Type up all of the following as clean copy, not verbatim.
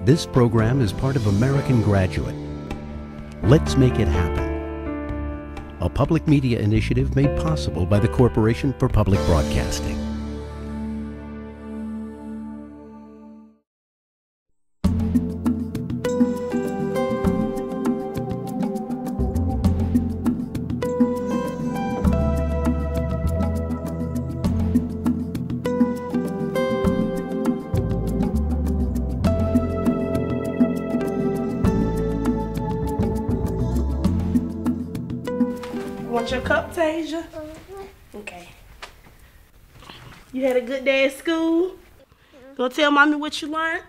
This program is part of American Graduate. Let's make it happen. A public media initiative made possible by the Corporation for Public Broadcasting. Want your cup, Tasia? Okay. You had a good day at school? Gonna tell mommy what you learned?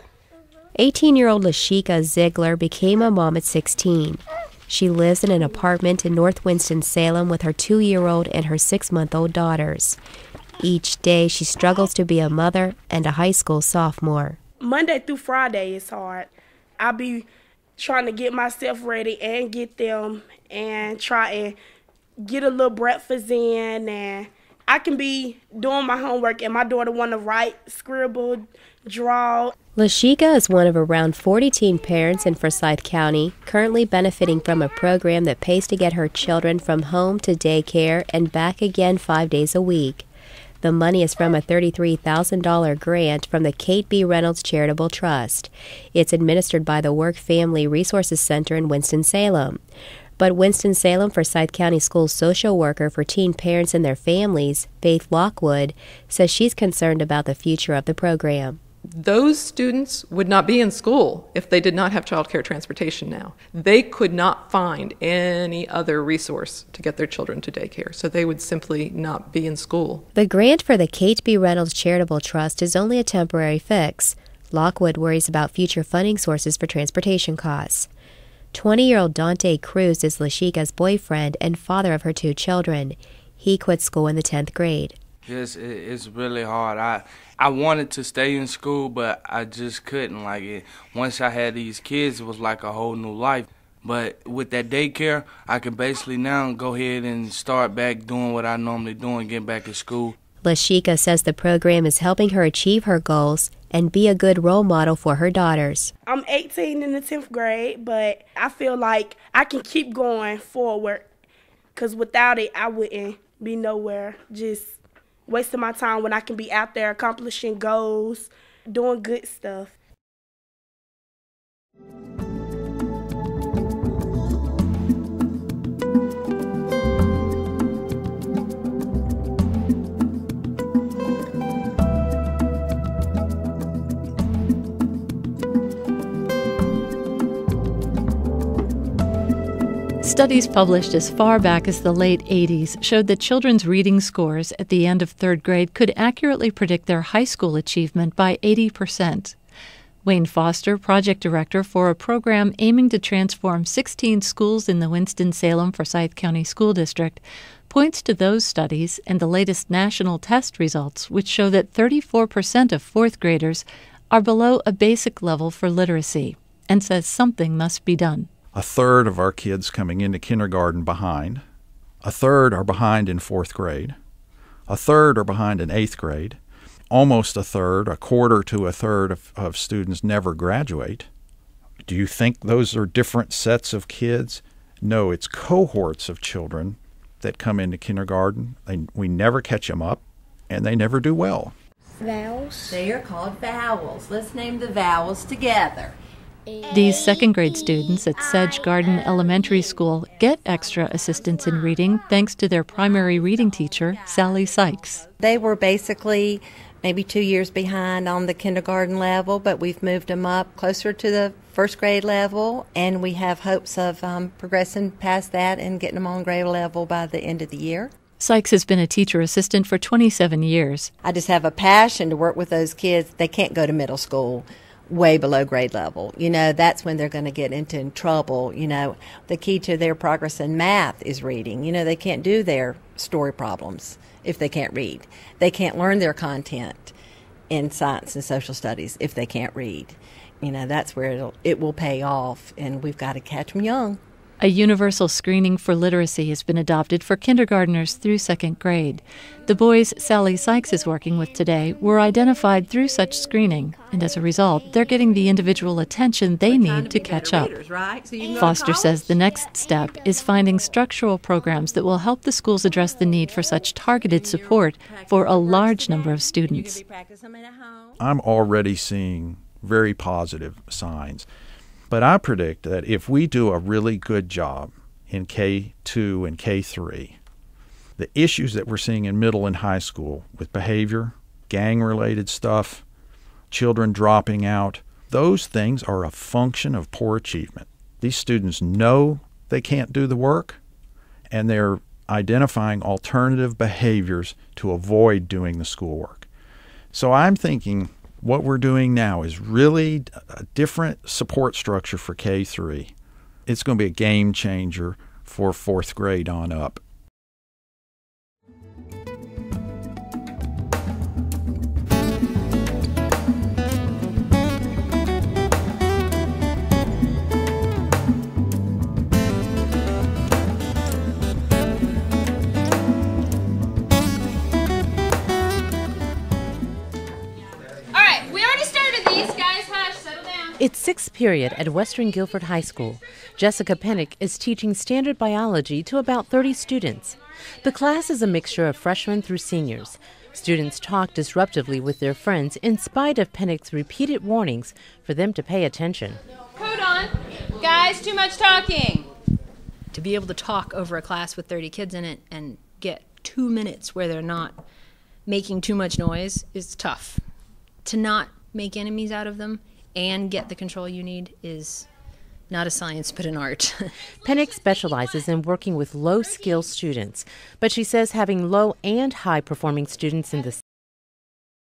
18-year-old Lashika Ziegler became a mom at 16. She lives in an apartment in North Winston-Salem with her 2-year-old and her 6-month-old daughters. Each day, she struggles to be a mother and a high school sophomore. Monday through Friday is hard. I'll be trying to get myself ready and get them and try and get a little breakfast in, and I can be doing my homework and my daughter want to write, scribble, draw. Lashika is one of around 40 teen parents in Forsyth County currently benefiting from a program that pays to get her children from home to daycare and back again 5 days a week. The money is from a $33,000 grant from the Kate B. Reynolds Charitable Trust. It's administered by the Work Family Resources Center in Winston-Salem. But Winston-Salem Forsyth County Schools social worker for teen parents and their families, Faith Lockwood, says she's concerned about the future of the program. Those students would not be in school if they did not have child care transportation now. They could not find any other resource to get their children to daycare, so they would simply not be in school. The grant for the Kate B. Reynolds Charitable Trust is only a temporary fix. Lockwood worries about future funding sources for transportation costs. 20-year-old Dante Cruz is Lashika's boyfriend and father of her 2 children. He quit school in the 10th grade. Yes, it's really hard. I wanted to stay in school, but I just couldn't. Once I had these kids, it was like a whole new life. But with that daycare, I can basically now go ahead and start back doing what I normally do and get back to school. Lashika says the program is helping her achieve her goals and be a good role model for her daughters. I'm 18 in the 10th grade, but I feel like I can keep going forward, because without it, I wouldn't be nowhere, just wasting my time when I can be out there accomplishing goals, doing good stuff. Studies published as far back as the late 80s showed that children's reading scores at the end of 3rd grade could accurately predict their high school achievement by 80%. Wayne Foster, project director for a program aiming to transform 16 schools in the Winston-Salem Forsyth County School District, points to those studies and the latest national test results, which show that 34% of 4th graders are below a basic level for literacy, and says something must be done. A third of our kids coming into kindergarten behind. A third are behind in 4th grade. A third are behind in 8th grade. Almost a third, a quarter to a third of students never graduate. Do you think those are different sets of kids? No, it's cohorts of children that come into kindergarten. We never catch them up, and they never do well. Vowels. They are called vowels. Let's name the vowels together. These 2nd grade students at Sedge Garden Elementary School get extra assistance in reading thanks to their primary reading teacher, Sally Sykes. They were basically maybe 2 years behind on the kindergarten level, but we've moved them up closer to the 1st grade level, and we have hopes of progressing past that and getting them on grade level by the end of the year. Sykes has been a teacher assistant for 27 years. I just have a passion to work with those kids. They can't go to middle school way below grade level. That's when they're going to get into trouble. The key to their progress in math is reading. They can't do their story problems if they can't read. They can't learn their content in science and social studies if they can't read. That's where it will pay off, and we've got to catch them young. A universal screening for literacy has been adopted for kindergartners through second grade. The boys Sally Sykes is working with today were identified through such screening, and as a result, they're getting the individual attention they need to catch up. Foster says the next step is finding structural programs that will help the schools address the need for such targeted support for a large number of students. I'm already seeing very positive signs. But I predict that if we do a really good job in K2 and K3, the issues that we're seeing in middle and high school with behavior, gang-related stuff, children dropping out, those things are a function of poor achievement. These students know they can't do the work, and they're identifying alternative behaviors to avoid doing the schoolwork. So I'm thinking what we're doing now is really a different support structure for K3. It's going to be a game changer for fourth grade on up. It's sixth period at Western Guilford High School. Jessica Pennick is teaching standard biology to about 30 students. The class is a mixture of freshmen through seniors. Students talk disruptively with their friends in spite of Pennick's repeated warnings for them to pay attention. Hold on. Guys, too much talking. To be able to talk over a class with 30 kids in it and get 2 minutes where they're not making too much noise is tough. To not make enemies out of them and get the control you need is not a science but an art. Pennick specializes in working with low-skill students, but she says having low and high-performing students in the